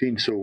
300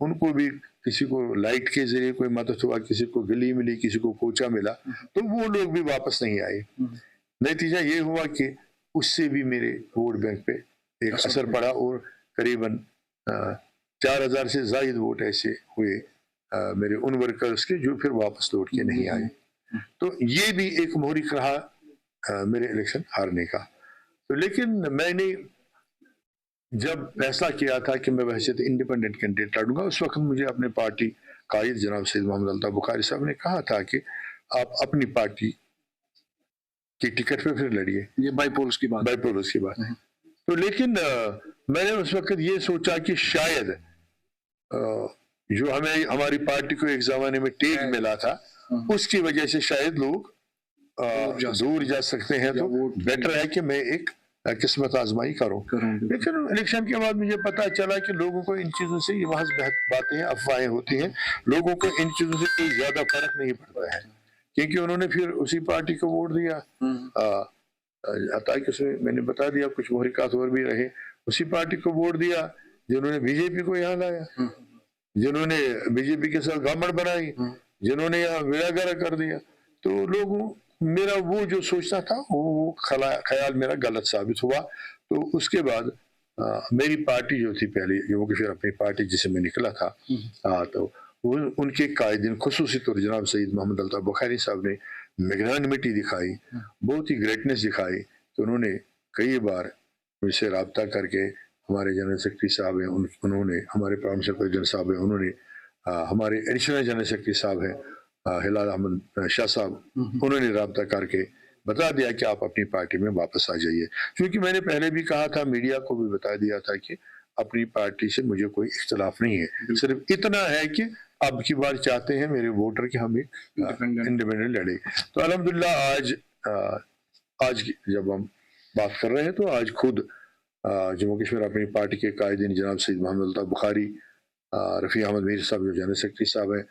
ان کو بھی کسی کو لائٹ کے ذریعے کوئی مدد ہوا, کسی کو گلی ملی, کسی کو کوچہ ملا, تو وہ لوگ بھی واپس نہیں آئے. نتیجہ یہ ہوا کہ اس سے بھی میرے ووٹ بینک پہ ایک اثر پڑا, اور قریباً 4000 سے زائد ووٹ ایسے ہوئے میرے ان ورکرز کے جو پھر واپس لوٹ کے نہیں آئے. تو یہ بھی ایک محرک رہا میرے الیکشن ہارنے کا. تو لیکن میں نے جب فیصلہ کیا تھا کہ میں ویسے تو انڈیپینڈنٹ کینڈیڈیٹ لڑوں گا, اس وقت مجھے اپنے پارٹی قائد جناب سید محمد الطاف بخاری صاحب نے کہا تھا کہ آپ اپنی پارٹی کی ٹکٹ پہ پھر لڑیے. یہ بائی پولس کی بات ہے. تو لیکن میں نے اس وقت یہ سوچا کہ شاید جو ہمیں ہماری پارٹی کو ایک زمانے میں ٹیگ ملا تھا, اس کی وجہ سے شاید لوگ دور جا سکتے ہیں, تو بیٹر ہے کہ میں ایک قسمت آزمائی کروں. لیکن الیکشن کے بعد مجھے پتا چلا کہ لوگوں کو ان چیزوں سے یہ محض باتیں ہیں, افواہیں ہوتی ہیں, لوگوں کو ان چیزوں سے کوئی زیادہ فرق نہیں پڑتا ہے, کیونکہ انہوں نے پھر اسی پارٹی کو ووٹ دیا. حتیٰ کہ میں نے بتا دیا کچھ محرکات اور بھی رہے, اسی پارٹی کو ووٹ دیا جنہوں نے بی جے پی کو یہاں لایا, جنہوں نے بی جے پی کے ساتھ گورنمنٹ بنائی, جنہوں نے یہاں ویڑا گرا کر دیا. تو لوگوں میرا وہ جو سوچنا تھا وہ خیال میرا غلط ثابت ہوا. تو اس کے بعد میری پارٹی جو تھی پہلے جموں کشمیر اپنی پارٹی جسے میں نکلا تھا, تو ان کے قائدین خصوصی طور جناب سید محمد الطاف بخاری صاحب نے میگنانمٹی دکھائی, بہت ہی گریٹنس دکھائی. تو انہوں نے کئی بار مجھ سے رابطہ کر کے, ہمارے جنرل سیکرٹری صاحب ہیں انہوں نے, ہمارے پروونشل پریزیڈنٹ صاحب ہیں انہوں نے, ہمارے ایڈیشنل جنرل سیکرٹری صاحب ہیں ہلال احمد شاہ صاحب, انہوں نے رابطہ کر کے بتا دیا کہ آپ اپنی پارٹی میں واپس آ جائیے. کیونکہ میں نے پہلے بھی کہا تھا, میڈیا کو بھی بتا دیا تھا کہ اپنی پارٹی سے مجھے کوئی اختلاف نہیں ہے, صرف اتنا ہے کہ اب کی بار چاہتے ہیں میرے ووٹر کہ ہم ایک انڈیپینڈنٹ لڑے. تو الحمدللہ آج جب ہم بات کر رہے ہیں تو آج خود جموں کشمیر اپنی پارٹی کے قائدین جناب سید محمد الطاف بخاری, رفیع احمد میر صاحب جو جنرل سیکرٹری صاحب ہیں,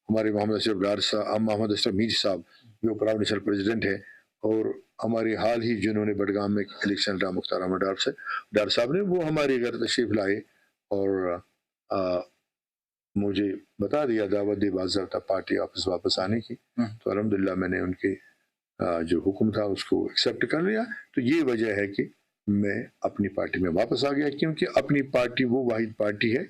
ہمارے محمد اشرف میر صاحب جو پروونشل پریزیڈنٹ ہیں, اور ہمارے حال ہی جنہوں نے بڈگام میں الیکشن لڑا مختار احمد ڈار صاحب نے, وہ ہمارے گھر تشریف لائے اور مجھے بتا دیا, دعوت دی باضابطہ پارٹی آفس واپس آنے کی. تو الحمدللہ میں نے ان کے جو حکم تھا اس کو ایکسیپٹ کر لیا. تو یہ وجہ ہے کہ میں اپنی پارٹی میں واپس آ گیا, کیونکہ اپنی پارٹی وہ واحد پارٹی ہے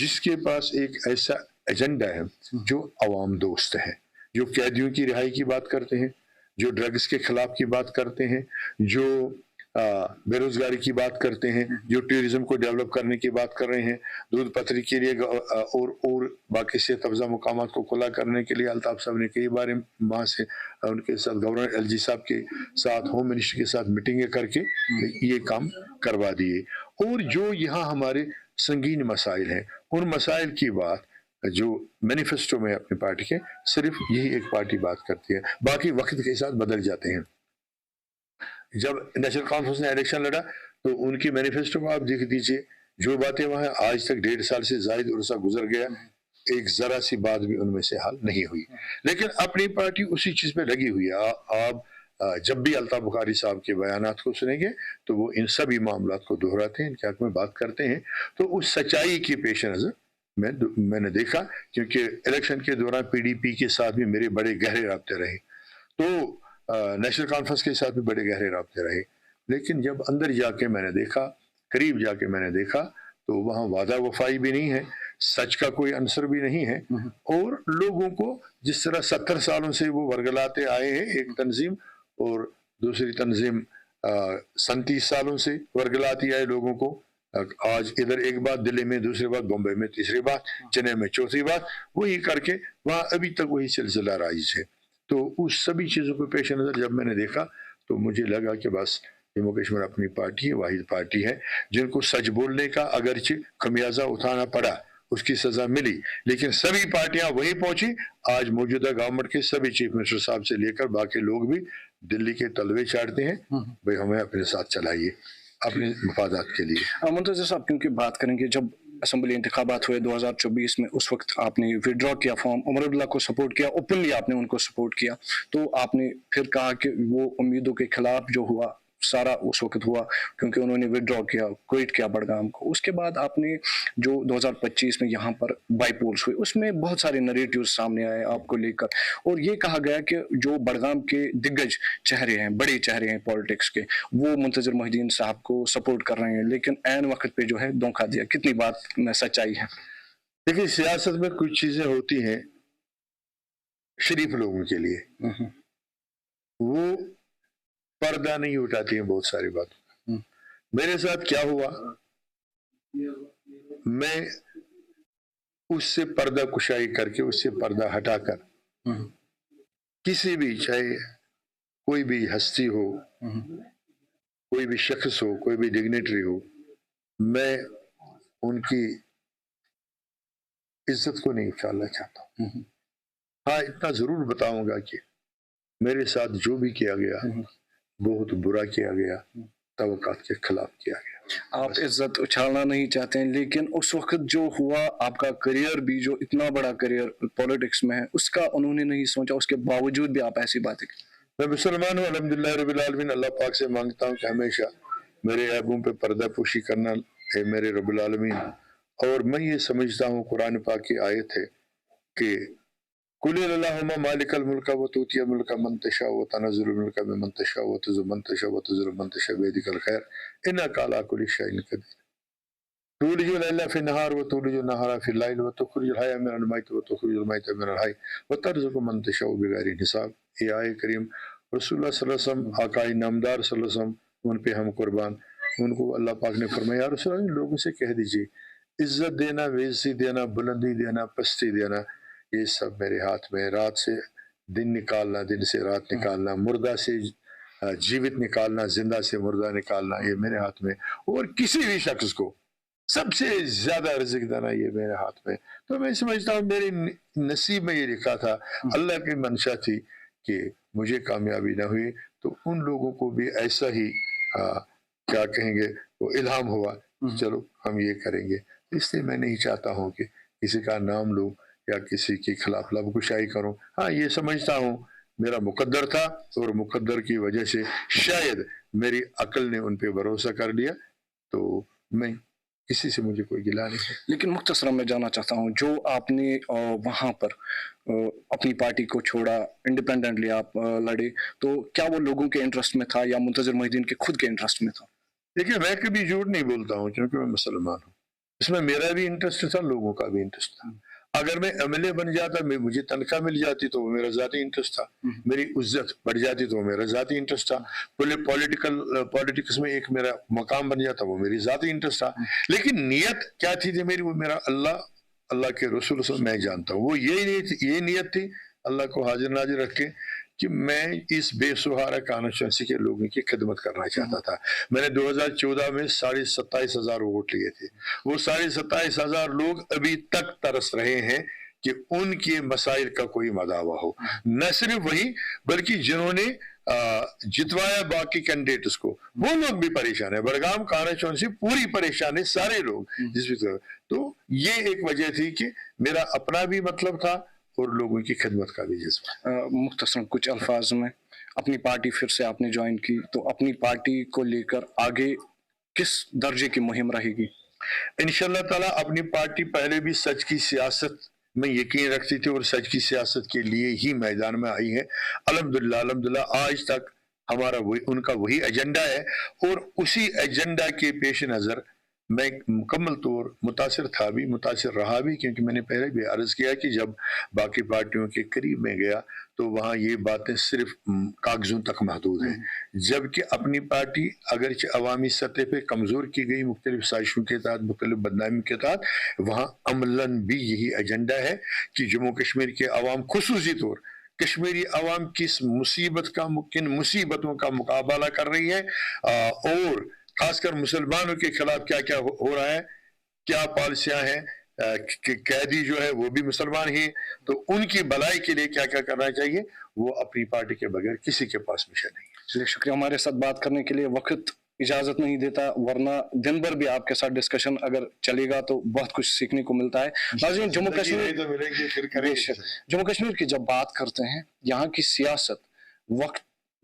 جس کے پاس ایک ایسا ایجنڈا ہے جو عوام دوست ہے, جو قیدیوں کی رہائی کی بات کرتے ہیں, جو ڈرگز کے خلاف کی بات کرتے ہیں, جو بے روزگاری کی بات کرتے ہیں, جو ٹورزم کو ڈیولپ کرنے کی بات کر رہے ہیں, دودھ پتھری کے لیے اور باقی صحت افزا مقامات کو کھلا کرنے کے لیے الطاف صاحب نے کئی بار وہاں سے ان کے ساتھ گورنر ایل جی صاحب کے ساتھ, ہوم منسٹر کے ساتھ میٹنگیں کر کے یہ کام کروا دیے. اور جو یہاں ہمارے سنگین مسائل ہیں, ان مسائل کی بات جو مینیفیسٹو میں اپنی پارٹی کے, صرف یہی ایک پارٹی بات کرتی ہے, باقی وقت کے ساتھ بدل جاتے ہیں. جب نیشنل کانفرنس نے الیکشن لڑا تو ان کی مینیفیسٹو کو آپ دیکھ دیجئے, جو باتیں وہاں آج تک 1.5 سال سے زائد عرصہ گزر گیا, ایک ذرا سی بات بھی ان میں سے حل نہیں ہوئی. لیکن اپنی پارٹی اسی چیز پہ لگی ہوئی ہے. آپ جب بھی الطاف بخاری صاحب کے بیانات کو سنیں گے تو وہ ان سبھی معاملات کو دہراتے ہیں, ان کے حق میں بات کرتے ہیں. تو اس سچائی کی پیش نظر میں نے دیکھا, کیونکہ الیکشن کے دوران پی ڈی پی کے ساتھ بھی میرے بڑے گہرے رابطے رہے, تو نیشنل کانفرنس کے ساتھ بھی بڑے گہرے رابطے رہے. لیکن جب اندر جا کے میں نے دیکھا, قریب جا کے میں نے دیکھا, تو وہاں وعدہ وفائی بھی نہیں ہے, سچ کا کوئی عنصر بھی نہیں ہے. اور لوگوں کو جس طرح 70 سالوں سے وہ ورگلاتے آئے ہیں, ایک تنظیم اور دوسری تنظیم 37 سالوں سے ورگلاتی آئے لوگوں کو, آج ادھر ایک بات دلی میں, دوسری بات بمبئی میں, تیسری بات چنئی میں, چوتھی بات, وہی کر کے وہاں ابھی تک وہی سلسلہ رائج ہے. تو اس سبھی چیزوں کو پیش نظر جب میں نے دیکھا تو مجھے لگا کہ بس جموں کشمیر اپنی پارٹی ہے, واحد پارٹی ہے جن کو سچ بولنے کا اگرچہ خمیازہ اٹھانا پڑا, اس کی سزا ملی, لیکن سبھی پارٹیاں وہی پہنچی. آج موجودہ گورنمنٹ کے سبھی چیف منسٹر صاحب سے لے کر باقی لوگ بھی دلی کے تلوے چاڑتے ہیں, بھئی ہمیں اپنے ساتھ چلائیے اپنے مفادات کے لیے. منتظر صاحب کیونکہ بات کریں گے, جب اسمبلی انتخابات ہوئے 2024 میں, اس وقت آپ نے وڈرا کیا فارم, عمر عبداللہ کو سپورٹ کیا, اوپنلی آپ نے ان کو سپورٹ کیا, تو آپ نے پھر کہا کہ وہ امیدوں کے خلاف جو ہوا سارا اس وقت ہوا کیونکہ انہوں نے ودرا کیا، کوئٹ کیا بڑگام کو. اس کے بعد آپ نے جو 2025 میں یہاں پر بائی پولس ہوئے اس میں بہت سارے نریٹیو سامنے آئے آپ کو لے کر، اور یہ کہا گیا کہ جو بڑگام کے دگج چہرے ہیں، بڑے چہرے ہیں پالیٹکس کے، وہ منتظر محی الدین صاحب کو سپورٹ کر رہے ہیں، لیکن عین وقت پہ جو ہے دھوکہ دیا. کتنی بات میں سچائی ہے؟ دیکھیے سیاست میں کچھ چیزیں ہوتی ہیں شریف لوگوں کے لیے، وہ پردہ نہیں اٹھاتی ہیں بہت ساری بات. میرے ساتھ کیا ہوا، میں اس سے پردہ کشائی کر کے، اس سے پردہ ہٹا کر کسی بھی، چاہے کوئی بھی ہستی ہو، کوئی بھی شخص ہو، کوئی بھی ڈگنیٹری ہو، میں ان کی عزت کو نہیں اچھالنا چاہتا ہوں. ہاں اتنا ضرور بتاؤں گا کہ میرے ساتھ جو بھی کیا گیا بہت برا کیا گیا، توقعات کے خلاف کیا گیا. آپ عزت اچھالنا نہیں چاہتے ہیں، لیکن اس وقت جو ہوا آپ کا کریئر بھی، جو اتنا بڑا کریئر پالیٹکس میں ہے، اس کا انہوں نے نہیں سوچا، اس کے باوجود بھی آپ ایسی باتیں کریں. میں مسلمان ہوں الحمدللہ رب العالمین. اللہ پاک سے مانگتا ہوں کہ ہمیشہ میرے عیبوں پہ پردہ پوشی کرنا ہے میرے رب العالمین. اور میں یہ سمجھتا ہوں قرآن پاک کی آیت ہے کہ قل اللہم مالک الملک وتؤتی الملک من تشاء وتنزل الملک ممن تشاء وتعز من تشاء وتذل من تشاء بیدک الخیر انک علی کل شیء قدیر تولج اللیل فی النہار وتولج النہار فی اللیل وتخرج الحی من المیت وتخرج المیت من الحی وترزق من تشاء بغیر حساب. یہ آیت کریم رسول اللہ صلی اللہ علیہ وسلم، آقا نامدار صلی اللہ علیہ وسلم، ان پہ ہم قربان. ان کو اللہ پاک نے فرمایا یا رسول اللہ لوگوں سے کہہ دیجئے عزت دینا، بےعزتی دینا، بلندی دینا، پستی دینا، یہ سب میرے ہاتھ میں. رات سے دن نکالنا، دن سے رات نکالنا، مردہ سے جیوت نکالنا، زندہ سے مردہ نکالنا، یہ میرے ہاتھ میں. اور کسی بھی شخص کو سب سے زیادہ رزق دینا یہ میرے ہاتھ میں. تو میں سمجھتا ہوں میرے نصیب میں یہ لکھا تھا، اللہ کی منشا تھی کہ مجھے کامیابی نہ ہوئی تو ان لوگوں کو بھی ایسا ہی کیا کہیں گے وہ الہام ہوا، چلو ہم یہ کریں گے. اس لیے میں نہیں چاہتا ہوں کہ کسی کا نام لوں یا کسی کے خلاف لب کشائی کروں. ہاں یہ سمجھتا ہوں میرا مقدر تھا، اور مقدر کی وجہ سے شاید میری عقل نے ان پہ بھروسہ کر لیا، تو میں کسی سے مجھے کوئی گلہ نہیں ہے. لیکن مختصراً میں جاننا چاہتا ہوں، جو آپ نے وہاں پر اپنی پارٹی کو چھوڑا، انڈیپینڈنٹلی آپ لڑے، تو کیا وہ لوگوں کے انٹرسٹ میں تھا یا منتظر محی الدین کے خود کے انٹرسٹ میں تھا؟ دیکھیے میں کبھی جھوٹ نہیں بولتا ہوں کیونکہ میں مسلمان ہوں. اس میں میرا بھی انٹرسٹ تھا، لوگوں کا بھی انٹرسٹ تھا. اگر میں ایم ایل اے بن جاتا، مجھے تنخواہ مل جاتی تو وہ میرا ذاتی انٹرسٹ تھا. میری عزت بڑھ جاتی تو وہ میرا ذاتی انٹرسٹ تھا. پولیٹکس میں ایک میرا مقام بن جاتا وہ میری ذاتی انٹرسٹ تھا. لیکن نیت کیا تھی میری، وہ میرا اللہ کے رسول سے میں جانتا ہوں، وہ یہ نیت تھی اللہ کو حاضر ناظر رکھ کے کہ میں اس بے سہارا کانسٹیچوئنسی کے لوگوں کی خدمت کرنا چاہتا تھا. میں نے 2014 میں 27,500 ووٹ لیے تھے. وہ 27,500 لوگ ابھی تک ترس رہے ہیں کہ ان کے مسائل کا کوئی مداوع ہو. نہ صرف وہی بلکہ جنہوں نے جتوایا باقی کینڈیڈیٹس کو، وہ لوگ بھی پریشان ہیں. بڑگام کانسٹیچوئنسی پوری پریشان ہے، سارے لوگ جس بھی طرح. تو یہ ایک وجہ تھی کہ میرا اپنا بھی مطلب تھا اور لوگوں کی خدمت کا بھی جذبہ. مختصراً کچھ الفاظ میں، اپنی پارٹی پھر سے آپ نے جوائن کی، تو اپنی پارٹی کو لے کر آگے کس درجے کی مہم رہے گی؟ انشاءاللہ تعالیٰ اپنی پارٹی پہلے بھی سچ کی سیاست میں یقین رکھتی تھی اور سچ کی سیاست کے لیے ہی میدان میں آئی ہے. الحمدللہ آج تک ہمارا ان کا وہی ایجنڈا ہے، اور اسی ایجنڈا کے پیش نظر میں مکمل طور متاثر تھا بھی، متاثر رہا بھی. کیونکہ میں نے پہلے بھی عرض کیا کہ جب باقی پارٹیوں کے قریب میں گیا تو وہاں یہ باتیں صرف کاغذوں تک محدود ہیں، جبکہ اپنی پارٹی اگرچہ عوامی سطح پہ کمزور کی گئی مختلف سازشوں کے تحت، مختلف بدنامی کے تحت، وہاں عملاً بھی یہی ایجنڈا ہے کہ جموں کشمیر کے عوام، خصوصی طور کشمیری عوام کس مصیبتوں کا مقابلہ کر رہی ہے، اور خاص کر مسلمانوں کے خلاف کیا کیا ہو رہا ہے، کیا پالیسیاں ہیں، کہ قیدی جو ہے وہ بھی مسلمان ہی، تو ان کی بھلائی کے لیے کیا کیا کرنا چاہیے، وہ اپنی پارٹی کے بغیر کسی کے پاس مشن نہیں ہے. چلیے شکریہ ہمارے ساتھ بات کرنے کے لیے. وقت اجازت نہیں دیتا، ورنہ دن بھر بھی آپ کے ساتھ ڈسکشن اگر چلے گا تو بہت کچھ سیکھنے کو ملتا ہے. ناظرین، جموں کشمیر کی جب بات کرتے ہیں، یہاں کی سیاست وقت